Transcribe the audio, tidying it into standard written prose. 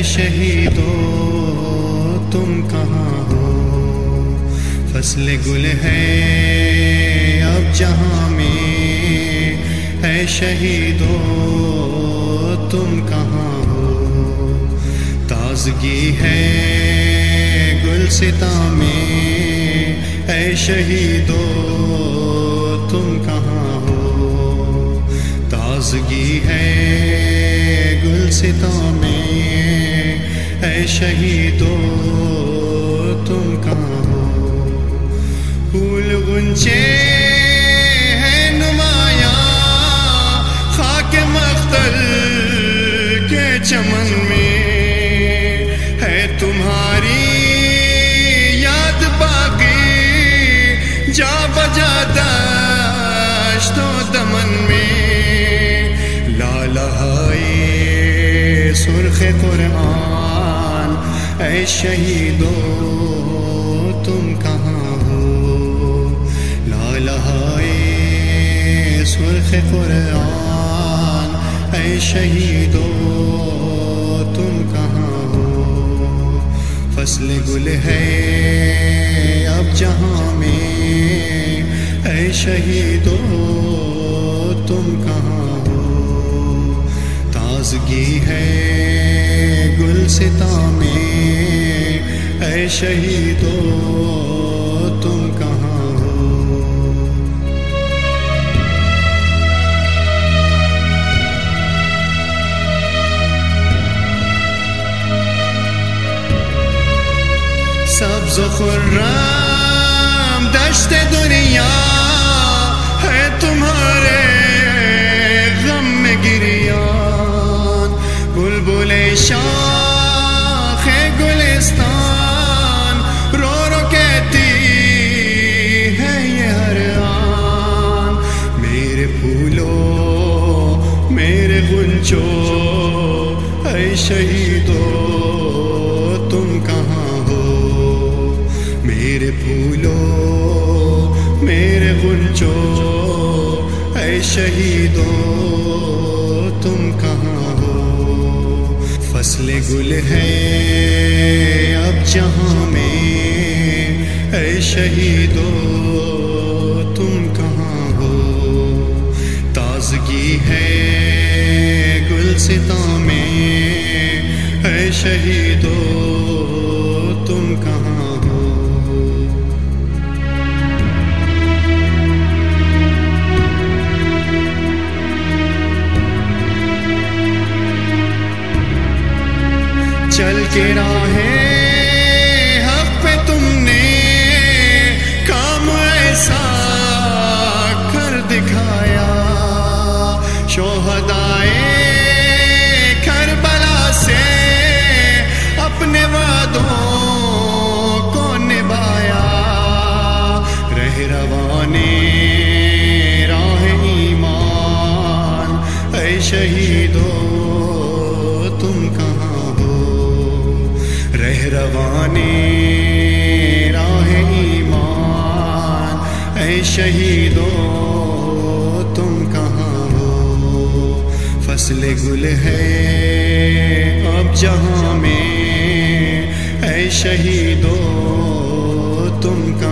شہیدو تم کہاں ہو، فصل گل ہے اب جہاں میں، اے شہیدو تم کہاں ہو، تازگی ہے گلستاں میں، اے شہیدو تم کہاں ہو، تازگی ہے گلستاں میں، اے شہیدو تم کہاں ہو، پھول غنچے ہیں نمایاں خاک مختل کے چمن میں، ہے تمہاری یاد باقی جا بجا دشت و دمن میں، لالہائے سرخ قرآن اے شہیدو تم کہاں ہو، لالہائے سرخ قرآن اے شہیدو تم کہاں ہو، فصل گل ہے اب جہاں میں، اے شہیدو تم کہاں ہو، تازگی ہے گلستاں میں، اے شہیدو تم کہاں ہو، سبز و خرم دشت دنیا ہے تمہارے غم میں گریان، بلبل شاخ گلستان رو رو کہتی ہے یہ ہر آن، میرے پھولو میرے غنچو اے شہیدو تم کہاں ہو، میرے پھولو میرے غنچو اے شہیدو تم کہاں ہو، فصل گل ہے اب جہاں میں، اے شہیدو تم کہاں ہو، تازگی ہے گلستاں میں، اے شہیدو تم کہاں ہو، چل کے راہیں حق پہ تم نے کام ایسا کر دکھایا، شہدائے کربلا سے اپنے وعدوں کو نبھایا، رہروانے راہ ایمان اے شہیدو تم کہاں ہو، رہروانے راہ ایمان اے شہیدو تم کہاں ہو، فصل گل ہے اب جہاں میں، اے شہیدو تم کہاں